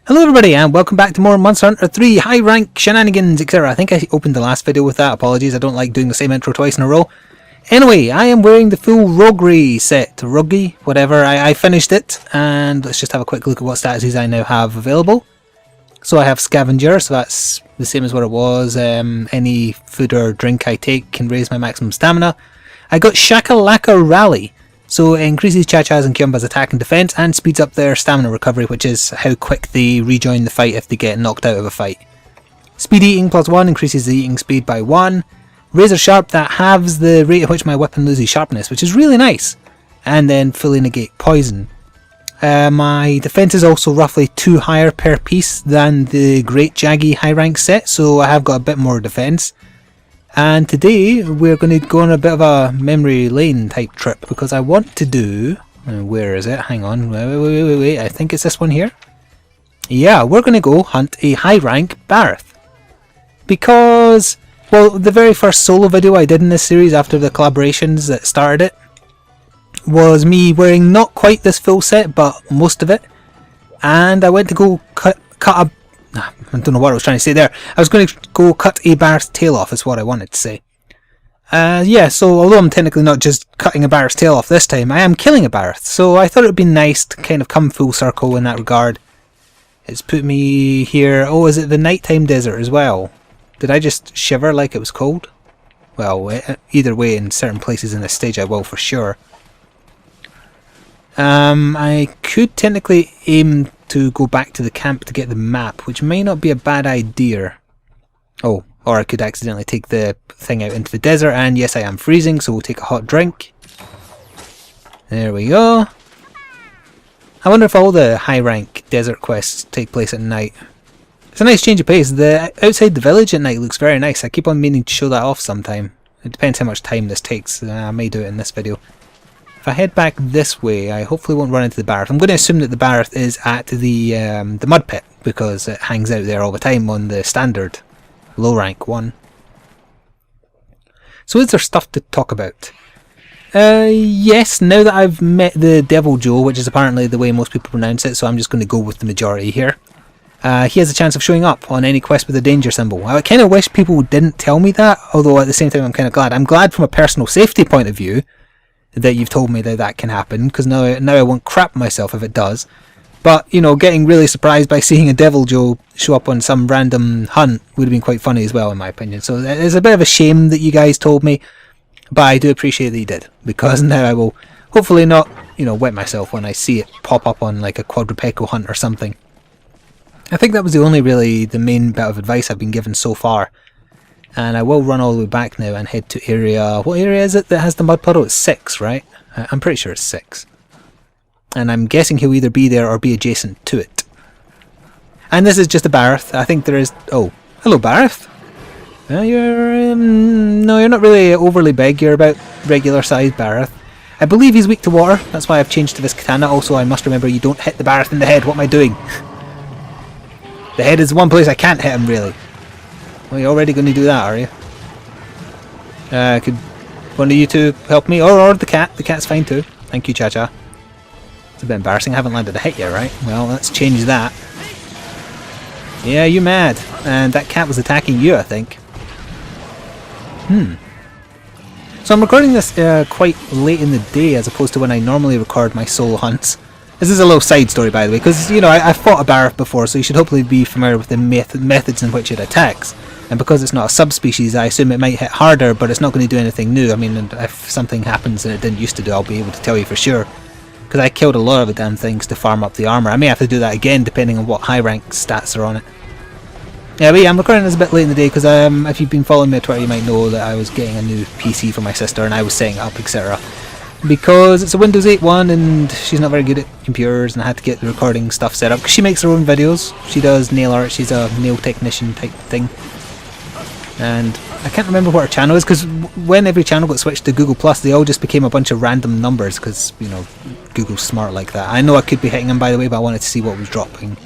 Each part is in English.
Hello everybody and welcome back to more Monster Hunter 3 high rank shenanigans etc. I think I opened the last video with that, apologies, I don't like doing the same intro twice in a row. Anyway, I am wearing the full Roguery set, Ruggy, whatever, I finished it, and let's just have a quick look at what statuses I now have available. So I have Scavenger, so that's the same as what it was, any food or drink I take can raise my maximum stamina. I got Shakalaka Rally. So it increases Cha-Cha's and Kyumba's attack and defense and speeds up their stamina recovery, which is how quick they rejoin the fight if they get knocked out of a fight. Speed eating +1 increases the eating speed by 1. Razor Sharp, that halves the rate at which my weapon loses sharpness, which is really nice. And then fully negate poison. My defense is also roughly 2 higher per piece than the Great Jaggy high rank set, so I have got a bit more defense. And today we're going to go on a bit of a memory lane type trip because I want to do... where is it? Hang on. Wait. I think it's this one here. Yeah, we're going to go hunt a high rank Barroth. Because, well, the very first solo video I did in this series after the collaborations that started it was me wearing not quite this full set but most of it. And I went to go cut a... I don't know what I was trying to say there. I was going to go cut a Barroth's tail off is what I wanted to say. Yeah, so although I'm technically not just cutting a Barroth's tail off this time, I am killing a Barroth. So I thought it would be nice to kind of come full circle in that regard. It's put me here. Oh, is it the nighttime desert as well? Did I just shiver like it was cold? Well, either way, in certain places in this stage I will for sure. I could technically aim to go back to the camp to get the map, which may not be a bad idea. Oh, or I could accidentally take the thing out into the desert, and yes, I am freezing, so we'll take a hot drink. There we go. I wonder if all the high rank desert quests take place at night. It's a nice change of pace. The outside the village at night looks very nice. I keep on meaning to show that off sometime. It depends how much time this takes. I may do it in this video. If I head back this way, I hopefully won't run into the Barroth. I'm going to assume that the Barroth is at the mud pit, because it hangs out there all the time on the standard low rank one. So is there stuff to talk about? Yes, now that I've met the Devil Joe, which is apparently the way most people pronounce it, so I'm just going to go with the majority here. He has a chance of showing up on any quest with a danger symbol. I kind of wish people didn't tell me that, although at the same time I'm kind of glad. I'm glad from a personal safety point of view that you've told me that that can happen, because now I won't crap myself if it does. But, you know, getting really surprised by seeing a Devil Joe show up on some random hunt would have been quite funny as well, in my opinion. So it's a bit of a shame that you guys told me, but I do appreciate that you did, because now I will hopefully not, you know, wet myself when I see it pop up on like a Quadrupeco hunt or something. I think that was the main bit of advice I've been given so far. And I will run all the way back now and head to area... What area is it that has the mud puddle? It's 6, right? I'm pretty sure it's 6. And I'm guessing he'll either be there or be adjacent to it. And this is just a Barroth. I think there is... Oh, hello Barroth. You're... no, you're not really overly big. You're about regular sized Barroth. I believe he's weak to water. That's why I've changed to this katana. Also, I must remember you don't hit the Barroth in the head. What am I doing? The head is the one place I can't hit him, really. Well, you're already going to do that, are you? Could one of you two help me? Or the cat. The cat's fine too. Thank you, Cha-Cha. It's a bit embarrassing. I haven't landed a hit yet, right? Well, let's change that. Yeah, you mad. And that cat was attacking you, I think. So I'm recording this quite late in the day as opposed to when I normally record my solo hunts. This is a little side story, by the way, because, you know, I've fought a Barroth before, so you should hopefully be familiar with the methods in which it attacks. And because it's not a subspecies, I assume it might hit harder, but it's not going to do anything new. I mean, if something happens that it didn't used to do, I'll be able to tell you for sure. Because I killed a lot of the damn things to farm up the armour. I may have to do that again, depending on what high rank stats are on it. Yeah, but yeah, I'm recording this a bit late in the day, because if you've been following me on Twitter, you might know that I was getting a new PC for my sister, and I was setting it up, etc. Because it's a Windows 8 one, and she's not very good at computers, and I had to get the recording stuff set up. Because she makes her own videos. She does nail art. She's a nail technician type thing. And I can't remember what her channel is, because when every channel got switched to Google+, they all just became a bunch of random numbers, because, you know, Google's smart like that. I know I could be hitting them, by the way, but I wanted to see what was dropping.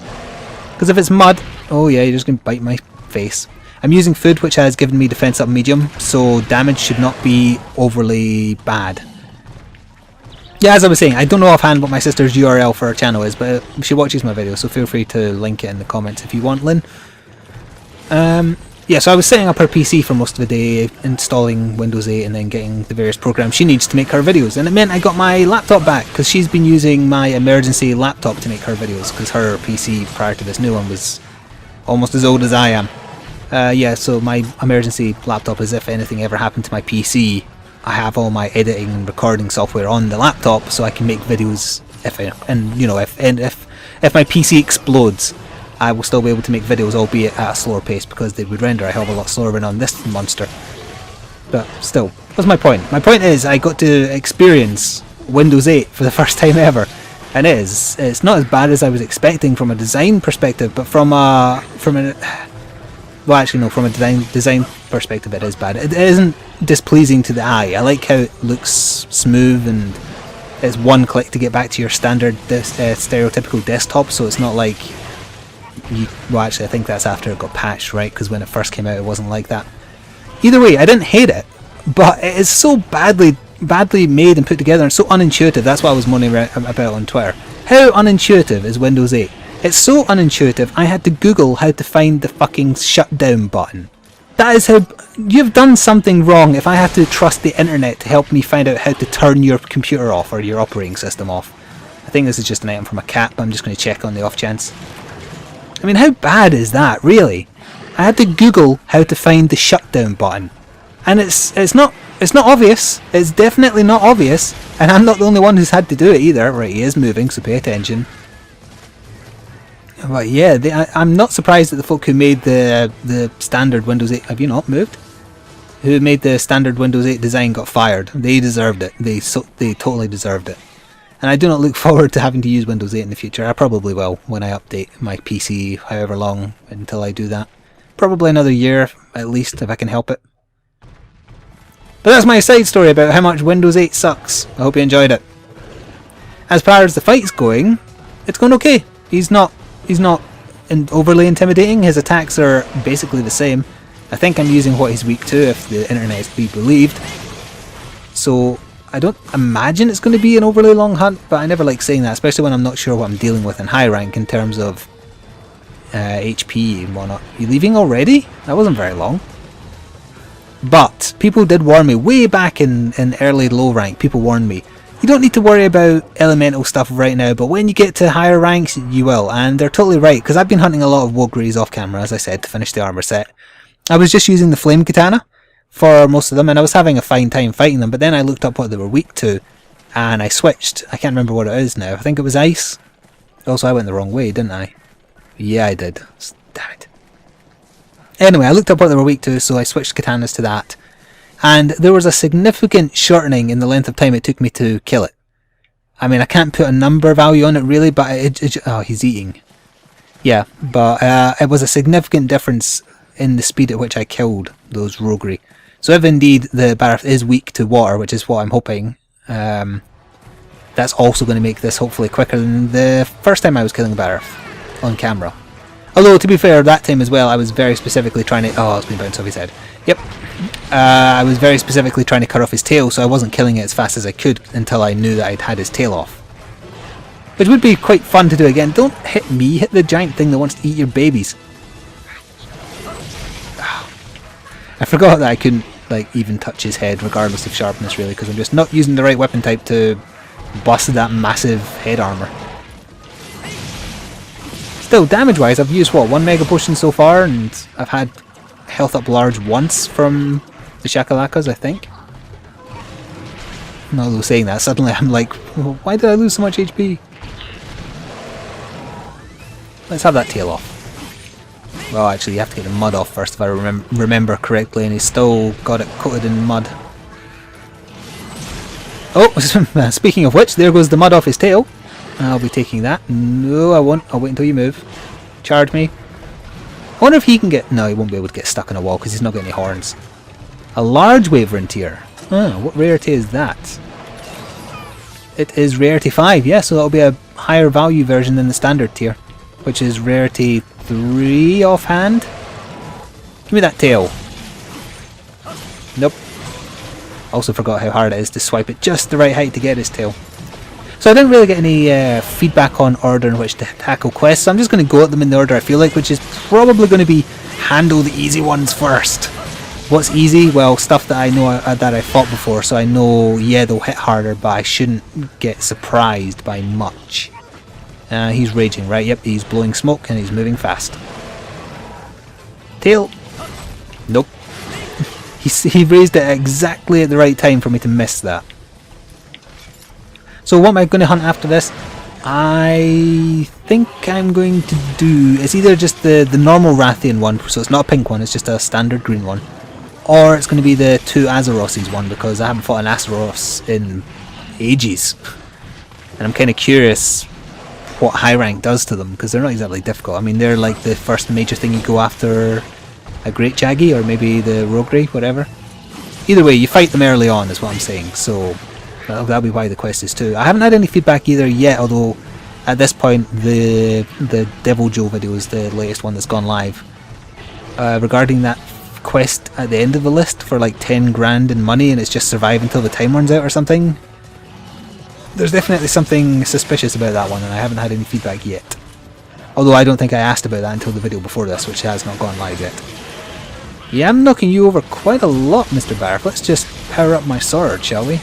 Because if it's mud, oh yeah, you're just going to bite my face. I'm using food which has given me defense up medium, so damage should not be overly bad. Yeah, as I was saying, I don't know offhand what my sister's URL for her channel is, but she watches my videos, so feel free to link it in the comments if you want, Lynn. Yeah, so I was setting up her PC for most of the day, installing Windows 8 and then getting the various programs she needs to make her videos. And it meant I got my laptop back, because she's been using my emergency laptop to make her videos, because her PC prior to this new one was almost as old as I am. Yeah, so my emergency laptop is if anything ever happened to my PC, I have all my editing and recording software on the laptop, so I can make videos. If my PC explodes, I will still be able to make videos, albeit at a slower pace, because they would render a hell of a lot slower than on this monster. But still, what's my point? My point is I got to experience Windows 8 for the first time ever, and it's not as bad as I was expecting from a design perspective, but from a design perspective it is bad. It isn't displeasing to the eye. I like how it looks smooth and it's one click to get back to your standard stereotypical desktop, so it's not like well, actually I think that's after it got patched, right? Because when it first came out it wasn't like that. Either way, I didn't hate it, but it is so badly made and put together and so unintuitive. That's what I was moaning about on Twitter. How unintuitive is Windows 8? It's so unintuitive I had to Google how to find the fucking shutdown button. That is how... You've done something wrong if I have to trust the internet to help me find out how to turn your computer off or your operating system off. I think this is just an item from a cat, but I'm just going to check on the off chance. I mean, how bad is that, really? I had to Google how to find the shutdown button. And it's not obvious. It's definitely not obvious. And I'm not the only one who's had to do it either. Right, he is moving, so pay attention. But yeah, I'm not surprised that the folk who made the standard Windows 8... Have you not moved? Who made the standard Windows 8 design got fired. They deserved it. They totally deserved it. And I do not look forward to having to use Windows 8 in the future. I probably will when I update my PC, however long until I do that. Probably another year, at least, if I can help it. But that's my side story about how much Windows 8 sucks. I hope you enjoyed it. As far as the fight's going, it's going okay. He's not overly intimidating. His attacks are basically the same. I think I'm using what he's weak to, if the internet is to be believed. So I don't imagine it's going to be an overly long hunt, but I never like saying that, especially when I'm not sure what I'm dealing with in high rank in terms of HP and whatnot. You leaving already? That wasn't very long. But people did warn me way back in early low rank. People warned me, you don't need to worry about elemental stuff right now, but when you get to higher ranks you will. And they're totally right, because I've been hunting a lot of Wogris off camera, as I said, to finish the armor set. I was just using the flame katana for most of them, and I was having a fine time fighting them, but then I looked up what they were weak to and I switched. I can't remember what it is now. I think it was ice. Also, I went the wrong way, didn't I? Yeah, I did. Damn it. Anyway, I looked up what they were weak to, so I switched katanas to that. And there was a significant shortening in the length of time it took me to kill it. I mean, I can't put a number value on it really, but oh, he's eating. Yeah, but it was a significant difference in the speed at which I killed those roguery. So if indeed the Barroth is weak to water, which is what I'm hoping, that's also going to make this hopefully quicker than the first time I was killing a Barroth on camera. Although, to be fair, that time as well, I was very specifically trying to... Oh, it's been bounced off his head. Yep. I was very specifically trying to cut off his tail, so I wasn't killing it as fast as I could until I knew that I'd had his tail off. Which would be quite fun to do again. Don't hit me, hit the giant thing that wants to eat your babies. I forgot that I couldn't even touch his head, regardless of sharpness, really, because I'm just not using the right weapon type to bust that massive head armor. Still, damage-wise, I've used, what, 1 Mega Potion so far, and I've had health up large once from the Shakalakas, I think. Although saying that, suddenly I'm like, why did I lose so much HP? Let's have that tail off. Well, actually, you have to get the mud off first, if I remember correctly, and he's still got it coated in mud. Oh, speaking of which, there goes the mud off his tail. I'll be taking that. No, I won't. I'll wait until you move. Charge me. I wonder if he can get... No, he won't be able to get stuck in a wall because he's not got any horns. A large Wyvern tier. Oh, what rarity is that? It is rarity 5, yeah, so that'll be a higher value version than the standard tier, which is rarity 3 offhand. Give me that tail. Nope. Also forgot how hard it is to swipe it just the right height to get his tail. So I didn't really get any feedback on order in which to tackle quests, so I'm just going to go at them in the order I feel like, which is probably going to be handle the easy ones first. What's easy? Well, stuff that I know that I fought before, so I know, yeah, they'll hit harder, but I shouldn't get surprised by much. He's raging, right? Yep, he's blowing smoke and he's moving fast. Tail. Nope. He raised it exactly at the right time for me to miss that. So what am I going to hunt after this? I think I'm going to do... It's either just the normal Rathian one, so it's not a pink one, it's just a standard green one. Or it's going to be the 2 Azeroses one, because I haven't fought an Azeros in ages. And I'm kind of curious what high rank does to them, because they're not exactly difficult. I mean, they're like the first major thing you go after a Great Jaggy, or maybe the Rogray, whatever. Either way, you fight them early on, is what I'm saying, so that'll be why the quest is 2. I haven't had any feedback either yet, although at this point the Devil Joe video is the latest one that's gone live. Regarding that quest at the end of the list for like 10 grand in money, and it's just survive until the time runs out or something. There's definitely something suspicious about that one, and I haven't had any feedback yet. Although I don't think I asked about that until the video before this, which has not gone live yet. Yeah, I'm knocking you over quite a lot, Mr. Barroth. Let's just power up my sword, shall we?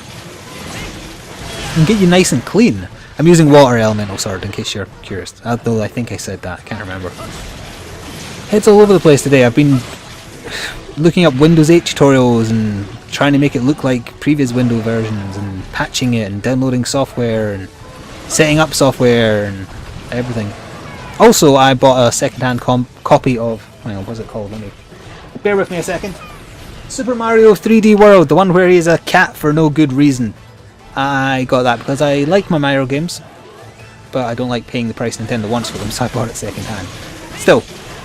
And get you nice and clean. I'm using water elemental sword, in case you're curious. Although I think I said that, I can't remember. Heads all over the place today. I've been looking up Windows 8 tutorials and trying to make it look like previous Windows versions, and patching it and downloading software and setting up software and everything. Also, I bought a second-hand copy of... hang on, what's it called? Let me... bear with me a second. Super Mario 3D World, the one where he's a cat for no good reason. I got that because I like my Mario games, but I don't like paying the price Nintendo wants for them, so I bought it second-hand. Still,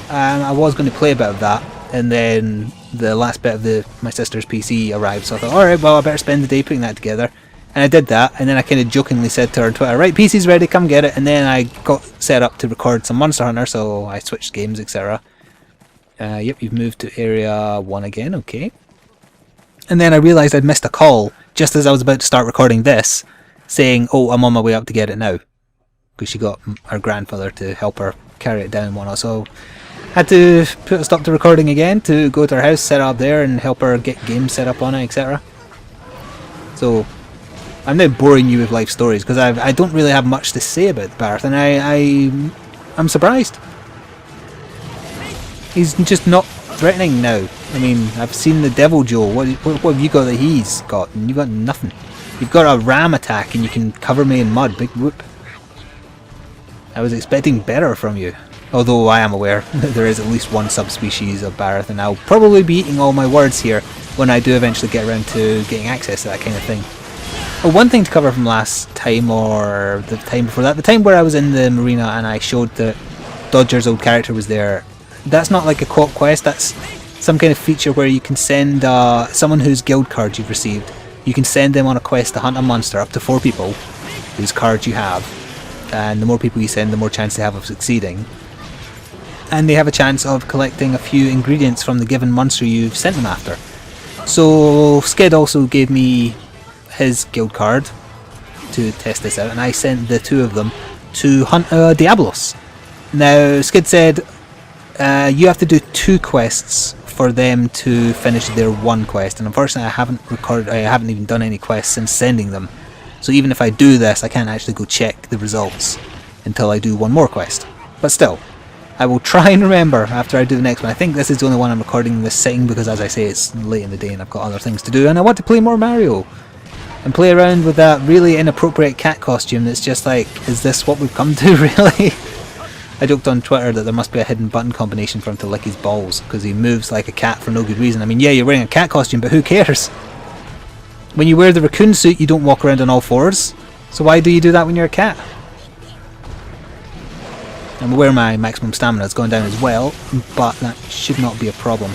I was going to play a bit of that, and then the last bit of my sister's PC arrived, so I thought, alright, well, I better spend the day putting that together. And I did that, and then I kind of jokingly said to her on Twitter, right, PC's ready, come get it. And then I got set up to record some Monster Hunter, so I switched games, etc. Yep, you've moved to area 1 again, okay. And then I realised I'd missed a call just as I was about to start recording this, saying, oh, I'm on my way up to get it now. Because she got her grandfather to help her carry it down and whatnot, so had to put a stop to recording again to go to her house, set up there, and help her get games set up on it, etc. So I'm now boring you with life stories because I don't really have much to say about Barroth, and I'm surprised. He's just not threatening now. I mean, I've seen the Devil Joe. What have you got that he's got? And you've got nothing. You've got a ram attack and you can cover me in mud. Big whoop. I was expecting better from you. Although I am aware that there is at least one subspecies of Barroth, and I'll probably be eating all my words here when I do eventually get around to getting access to that kind of thing. Oh, one thing to cover from last time, or the time before that, the time where I was in the marina and I showed that Dodger's old character was there. That's not like a co-op quest, that's some kind of feature where you can send someone whose guild card you've received. You can send them on a quest to hunt a monster, up to 4 people whose cards you have. And the more people you send, the more chance they have of succeeding. And they have a chance of collecting a few ingredients from the given monster you've sent them after. So Skid also gave me his guild card to test this out, and I sent the 2 of them to hunt Diablos. Now Skid said you have to do 2 quests for them to finish their 1 quest, and unfortunately I haven't even done any quests since sending them. So even if I do this, I can't actually go check the results until I do 1 more quest. But still, I will try and remember after I do the next one. I think this is the only one I'm recording in this sitting because, as I say, it's late in the day and I've got other things to do, and I want to play more Mario and play around with that really inappropriate cat costume that's just like, is this what we've come to, really? I joked on Twitter that there must be a hidden button combination for him to lick his balls, because he moves like a cat for no good reason. I mean, yeah, you're wearing a cat costume, but who cares? When you wear the raccoon suit, you don't walk around on all 4s, so why do you do that when you're a cat? I'm aware my maximum stamina is going down as well, but that should not be a problem.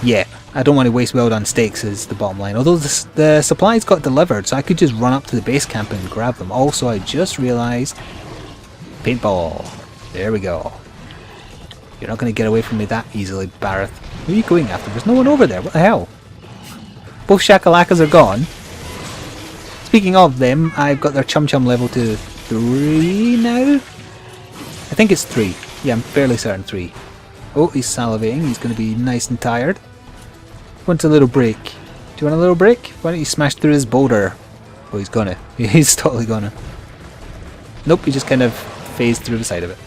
Yeah, I don't want to waste well done steaks is the bottom line. Although the supplies got delivered, so I could just run up to the base camp and grab them. Also, I just realised... paintball. There we go. You're not going to get away from me that easily, Barroth. Who are you going after? There's no one over there. What the hell? Both shakalakas are gone. It's speaking of them, I've got their Chum Chum level to 3 now? I think it's 3. Yeah, I'm fairly certain 3. Oh, he's salivating. He's going to be nice and tired. Wants a little break. Do you want a little break? Why don't you smash through his boulder? Oh, he's gonna. He's totally gonna. Nope, he just kind of phased through the side of it.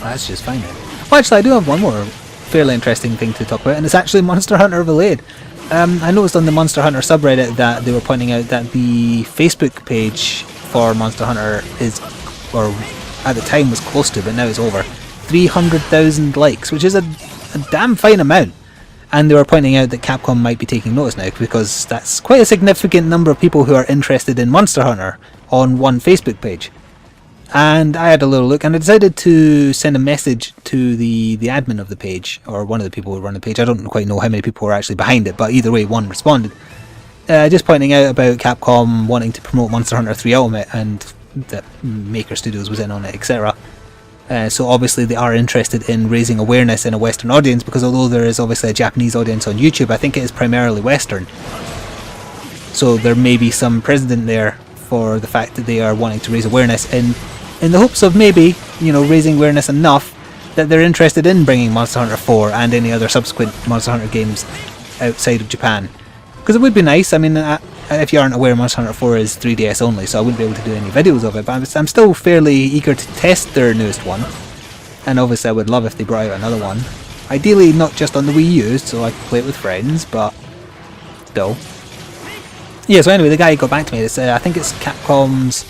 Oh, that's just fine then. Well, actually, I do have one more fairly interesting thing to talk about, and it's actually Monster Hunter Related. I noticed on the Monster Hunter subreddit that they were pointing out that the Facebook page for Monster Hunter is, or at the time was close to, but now it's over 300,000 likes, which is a damn fine amount. And they were pointing out that Capcom might be taking notice now, because that's quite a significant number of people who are interested in Monster Hunter on one Facebook page. And I had a little look, and I decided to send a message to the admin of the page, or one of the people who run the page. I don't quite know how many people were actually behind it, but either way, one responded. Just pointing out about Capcom wanting to promote Monster Hunter 3 Ultimate, and that Maker Studios was in on it, etc. So obviously they are interested in raising awareness in a Western audience, because although there is obviously a Japanese audience on YouTube, I think it is primarily Western. So there may be some precedent there for the fact that they are wanting to raise awareness in the hopes of maybe, you know, raising awareness enough that they're interested in bringing Monster Hunter 4 and any other subsequent Monster Hunter games outside of Japan. Because it would be nice. I mean, if you aren't aware, Monster Hunter 4 is 3DS only, so I wouldn't be able to do any videos of it, but I'm still fairly eager to test their newest one. And obviously I would love if they brought out another one. Ideally not just on the Wii U, so I could play it with friends, but still. Yeah, so anyway, the guy got back to me. It's, I think it's Capcom's...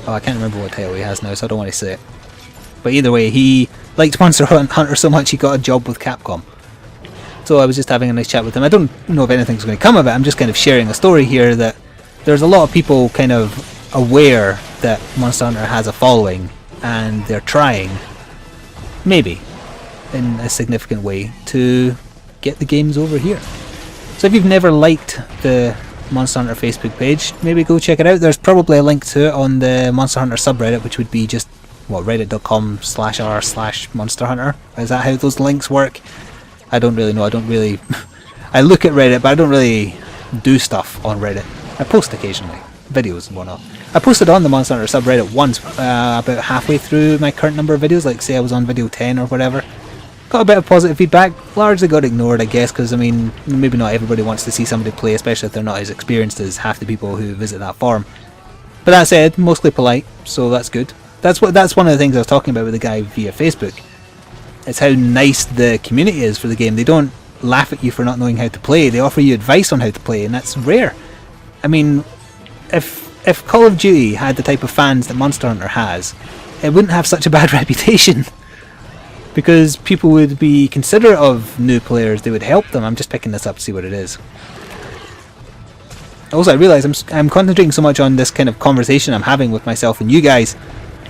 Oh, I can't remember what title he has now, so I don't want to say it. But either way, he liked Monster Hunter so much he got a job with Capcom. So I was just having a nice chat with him. I don't know if anything's going to come of it. I'm just kind of sharing a story here that there's a lot of people kind of aware that Monster Hunter has a following, and they're trying, maybe, in a significant way, to get the games over here. So if you've never liked the Monster Hunter Facebook page, maybe go check it out. There's probably a link to it on the Monster Hunter subreddit, which would be just, what, reddit.com/r/Monster Hunter. Is that how those links work? I don't really know. I don't really... I look at Reddit, but I don't really do stuff on Reddit. I post occasionally, videos and whatnot. I posted on the Monster Hunter subreddit once, about halfway through my current number of videos, like say I was on video 10 or whatever. Got a bit of positive feedback, largely got ignored, I guess, because I mean, maybe not everybody wants to see somebody play, especially if they're not as experienced as half the people who visit that forum. But that said, mostly polite, so that's good. That's one of the things I was talking about with the guy via Facebook. It's how nice the community is for the game. They don't laugh at you for not knowing how to play. They offer you advice on how to play, and that's rare. I mean, if Call of Duty had the type of fans that Monster Hunter has, it wouldn't have such a bad reputation. Because people would be considerate of new players, they would help them. I'm just picking this up to see what it is. Also, I realise I'm concentrating so much on this kind of conversation I'm having with myself and you guys.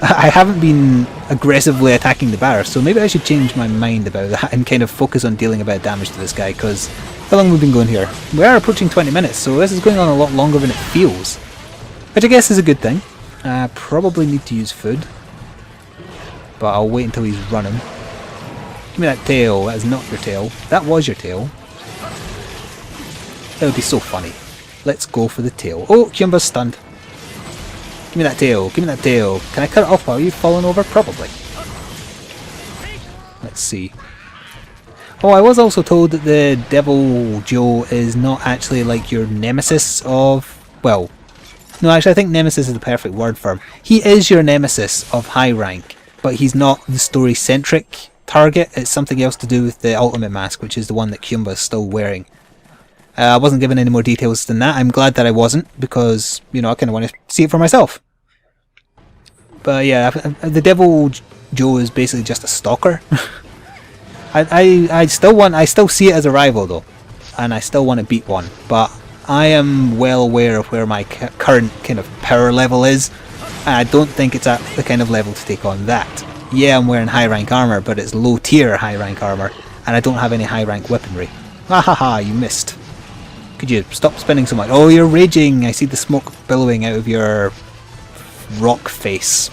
I haven't been aggressively attacking the Barroth, so maybe I should change my mind about that and kind of focus on dealing about damage to this guy, because how long have we been going here? We are approaching 20 minutes, so this is going on a lot longer than it feels. Which I guess is a good thing. I probably need to use food, but I'll wait until he's running. Give me that tail. That is not your tail. That was your tail. That would be so funny. Let's go for the tail. Oh, Kyumba's stunned. Give me that tail. Give me that tail. Can I cut it off while you've fallen over? Probably. Let's see. Oh, I was also told that the Devil Joe is not actually like your nemesis of... Well, no, actually I think nemesis is the perfect word for him. He is your nemesis of high rank, but he's not the story-centric target. It's something else to do with the ultimate mask, which is the one that Kyumba is still wearing. I wasn't given any more details than that. I'm glad that I wasn't, because, you know, I kind of want to see it for myself. But yeah, the Devil Joe is basically just a stalker. I still see it as a rival though, and I still want to beat one, but I am well aware of where my current kind of power level is, and I don't think it's at the kind of level to take on that. Yeah, I'm wearing high rank armor, but it's low tier high rank armor, and I don't have any high rank weaponry. Ha ha ha, you missed. Could you stop spinning so much? Oh, you're raging! I see the smoke billowing out of your rock face.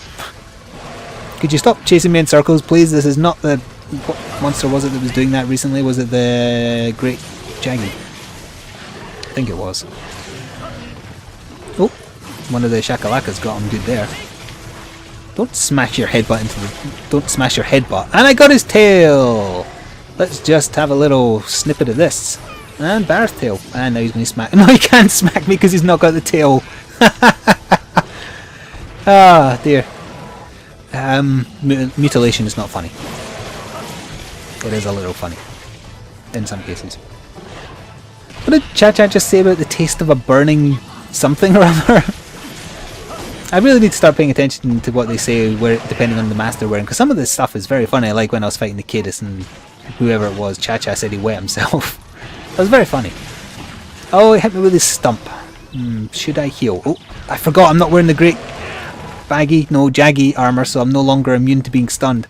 Could you stop chasing me in circles, please? This is not the... What monster was it that was doing that recently? Was it the Great Jaggy? I think it was. Oh, one of the shakalakas got him good there. Don't smash your headbutt into the... Don't smash your headbutt. And I got his tail! Let's just have a little snippet of this. And Barroth's tail. And now he's going to smack... No, he can't smack me because he's not got the tail. Ah, dear. Mutilation is not funny. It is a little funny. In some cases. What did Cha-Cha just say about the taste of a burning something or other? I really need to start paying attention to what they say, depending on the mask they're wearing, because some of this stuff is very funny. Like when I was fighting the Cadis and whoever it was, Cha-Cha said he wet himself. That was very funny. Oh, he hit me with his stump. Should I heal? Oh, I forgot I'm not wearing the great jaggy armor, so I'm no longer immune to being stunned.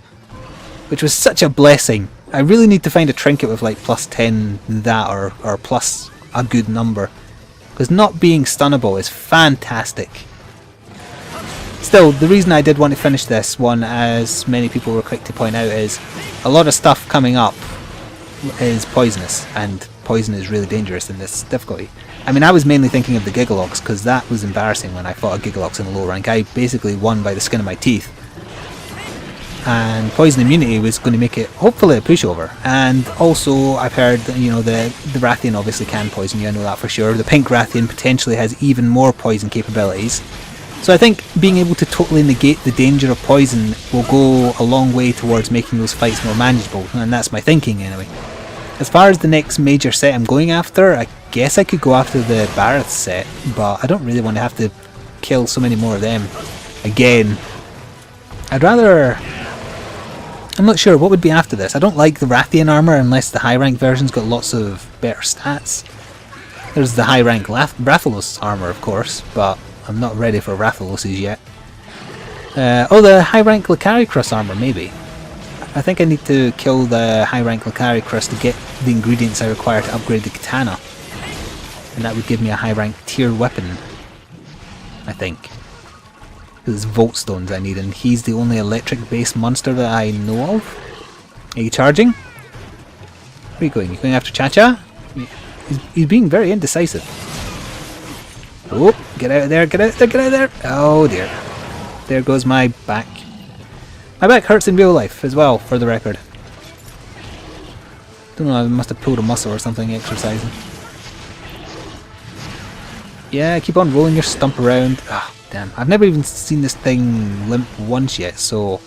Which was such a blessing. I really need to find a trinket with like plus 10 that or plus a good number. Because not being stunnable is fantastic. Still, the reason I did want to finish this one, as many people were quick to point out, is a lot of stuff coming up is poisonous, and poison is really dangerous in this difficulty. I mean, I was mainly thinking of the Gigalox, because that was embarrassing when I fought a Gigalox in a low rank. I basically won by the skin of my teeth. And poison immunity was going to make it, hopefully, a pushover. And also, I've heard that, you know, the Rathian obviously can poison you, I know that for sure. The pink Rathian potentially has even more poison capabilities. So I think being able to totally negate the danger of poison will go a long way towards making those fights more manageable, and that's my thinking anyway. As far as the next major set I'm going after, I guess I could go after the Barroth set, but I don't really want to have to kill so many more of them again. I'd rather... I'm not sure what would be after this. I don't like the Rathian armor unless the high rank version's got lots of better stats. There's the high rank Rathalos armor, of course, but I'm not ready for Rathalos's yet. Oh, the high rank Lacaricrus armor, maybe. I think I need to kill the high rank Lacaricrus to get the ingredients I require to upgrade the katana. And that would give me a high rank tier weapon, I think. Because it's Volt Stones I need, and he's the only electric based monster that I know of. Are you charging? Where are you going? You going after Cha-Cha? He's being very indecisive. Oh, get out of there, get out of there, get out of there! Oh dear. There goes my back. My back hurts in real life as well, for the record. Don't know, I must have pulled a muscle or something exercising. Yeah, keep on rolling your stump around. Ah, damn. I've never even seen this thing limp once yet, so...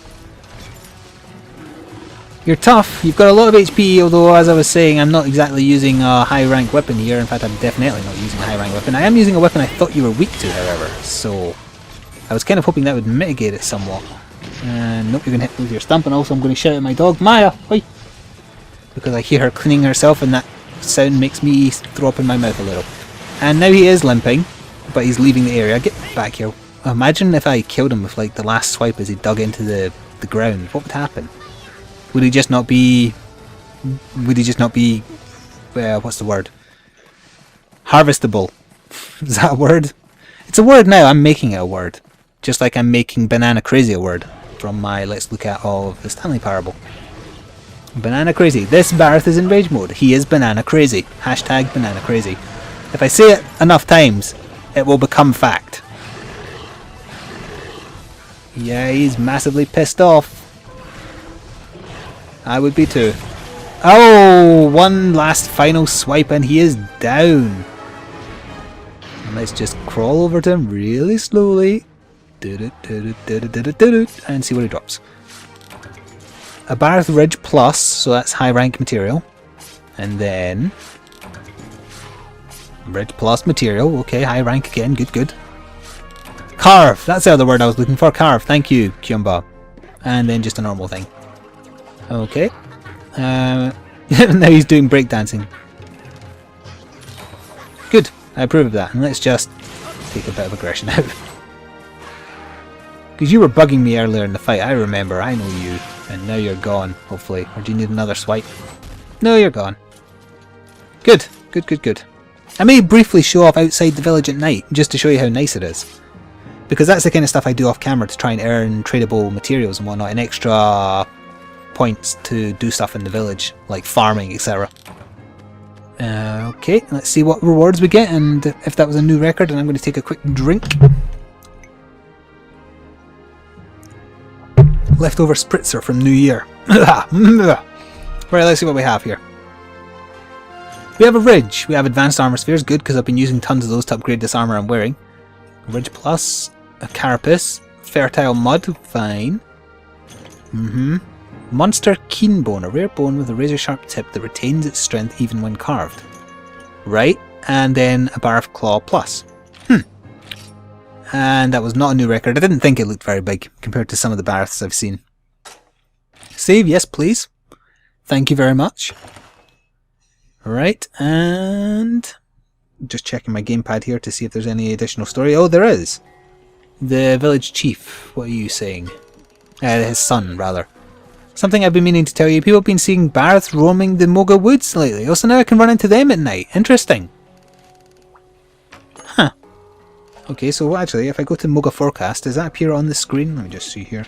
You're tough, you've got a lot of HP, although as I was saying, I'm not exactly using a high rank weapon here. In fact, I'm definitely not using a high rank weapon. I am using a weapon I thought you were weak to, however, so I was kind of hoping that would mitigate it somewhat. And nope, you're going to hit me with your stump, and also I'm going to shout at my dog, Maya, oi! Because I hear her cleaning herself, and that sound makes me throw up in my mouth a little. And now he is limping, but he's leaving the area. Get back here. Imagine if I killed him with like the last swipe as he dug into the ground. What would happen? Would he just not be... what's the word? Harvestable. Is that a word? It's a word now, I'm making it a word. Just like I'm making Banana Crazy a word. From my Let's Look at All of the Stanley Parable. Banana Crazy. This Barroth is in rage mode. He is Banana Crazy. Hashtag Banana Crazy. If I say it enough times, it will become fact. Yeah, he's massively pissed off. I would be too. Oh, one last final swipe and he is down. And let's just crawl over to him really slowly. And see what he drops. A Barroth Ridge Plus, so that's high rank material. And then... Ridge Plus material, okay, high rank again, good, good. Carve, that's the other word I was looking for, carve, thank you, Kyumba. And then just a normal thing. Okay. Now he's doing breakdancing. Good, I approve of that. And let's just take a bit of aggression out. Because you were bugging me earlier in the fight, I remember, I know you. And now you're gone, hopefully. Or do you need another swipe? No, you're gone. Good, good, good, good. I may briefly show off outside the village at night, just to show you how nice it is. Because that's the kind of stuff I do off camera to try and earn tradable materials and whatnot, and extra points to do stuff in the village, like farming, etc. Okay, let's see what rewards we get, and if that was a new record, and I'm going to take a quick drink. Leftover spritzer from New Year. Right, let's see what we have here. We have a Ridge. We have advanced armor spheres, good, because I've been using tons of those to upgrade this armor I'm wearing. Ridge Plus, a Carapace, Fertile Mud, fine. Monster Keen Bone, a rare bone with a razor sharp tip that retains its strength even when carved. Right, and then a Barroth Claw Plus. And that was not a new record. I didn't think it looked very big compared to some of the Barroths I've seen. Save, yes please. Thank you very much. Right, and just checking my gamepad here to see if there's any additional story. Oh, there is. The village chief, what are you saying? His son, rather. Something I've been meaning to tell you. People have been seeing Barroth roaming the Moga Woods lately. Also now I can run into them at night. Interesting. Huh. Okay, so actually, if I go to Moga Forecast, does that appear on the screen? Let me just see here.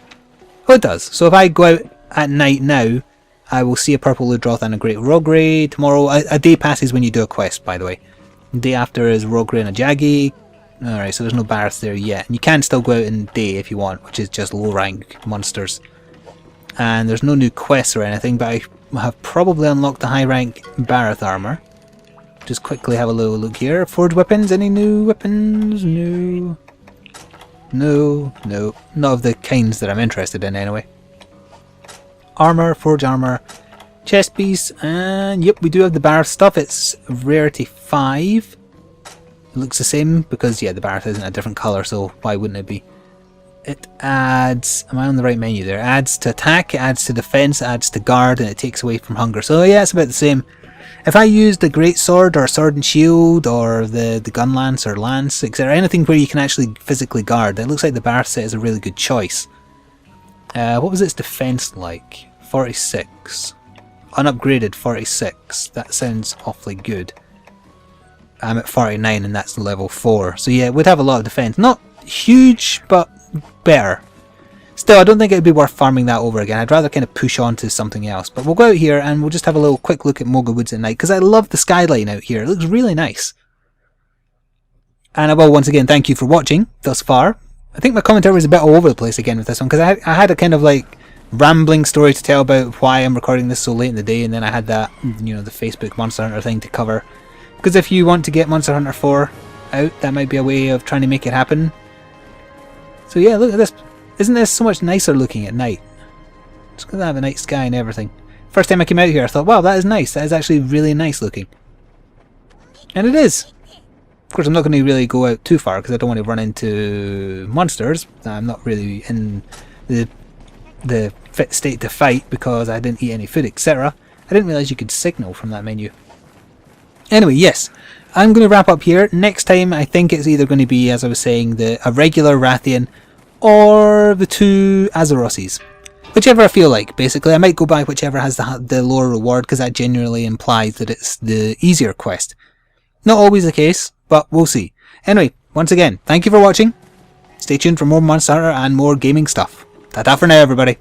Oh, it does. So if I go out at night now, I will see a purple Ludroth and a great Rogray. Tomorrow, a day passes when you do a quest, by the way. The day after is Rogray and a Jaggy. Alright, so there's no Barroth there yet. And you can still go out in day if you want, which is just low rank monsters. And there's no new quests or anything, but I have probably unlocked the high rank Barroth armor. Just quickly have a little look here. Forge weapons, any new weapons? No. No, no. Not of the kinds that I'm interested in anyway. Armor, forge armor, chest piece, and yep, we do have the Barroth stuff. It's rarity 5. It looks the same because, yeah, the Barroth isn't a different colour, so why wouldn't it be? It adds, am I on the right menu there? It adds to attack, it adds to defense, it adds to guard, and it takes away from hunger. So yeah, it's about the same. If I used the great sword or sword and shield or the gun lance or lance, etc., anything where you can actually physically guard, it looks like the Barroth set is a really good choice. What was its defense like? 46. Unupgraded 46. That sounds awfully good. I'm at 49 and that's level 4. So yeah, it would have a lot of defense. Not huge, but better. Still, I don't think it would be worth farming that over again. I'd rather kind of push on to something else. But we'll go out here and we'll just have a little quick look at Moga Woods at night, because I love the skyline out here. It looks really nice. And I will once again thank you for watching thus far. I think my commentary was a bit all over the place again with this one, because I had a kind of like rambling story to tell about why I'm recording this so late in the day, and then I had that, you know, the Facebook Monster Hunter thing to cover. Because if you want to get Monster Hunter 4 out, that might be a way of trying to make it happen. So yeah, look at this. Isn't this so much nicer looking at night? Just because I have a night sky and everything. First time I came out here I thought, wow, that is nice. That is actually really nice looking. And it is. Of course, I'm not going to really go out too far because I don't want to run into monsters. I'm not really in the fit state to fight because I didn't eat any food, etc. I didn't realise you could signal from that menu. Anyway, yes, I'm going to wrap up here. Next time, I think it's either going to be, as I was saying, a regular Rathian or the 2 Azaroses. Whichever I feel like, basically. I might go by whichever has the lower reward, because that generally implies that it's the easier quest. Not always the case, but we'll see. Anyway, once again, thank you for watching. Stay tuned for more Monster Hunter and more gaming stuff. Ta-ta for now, everybody.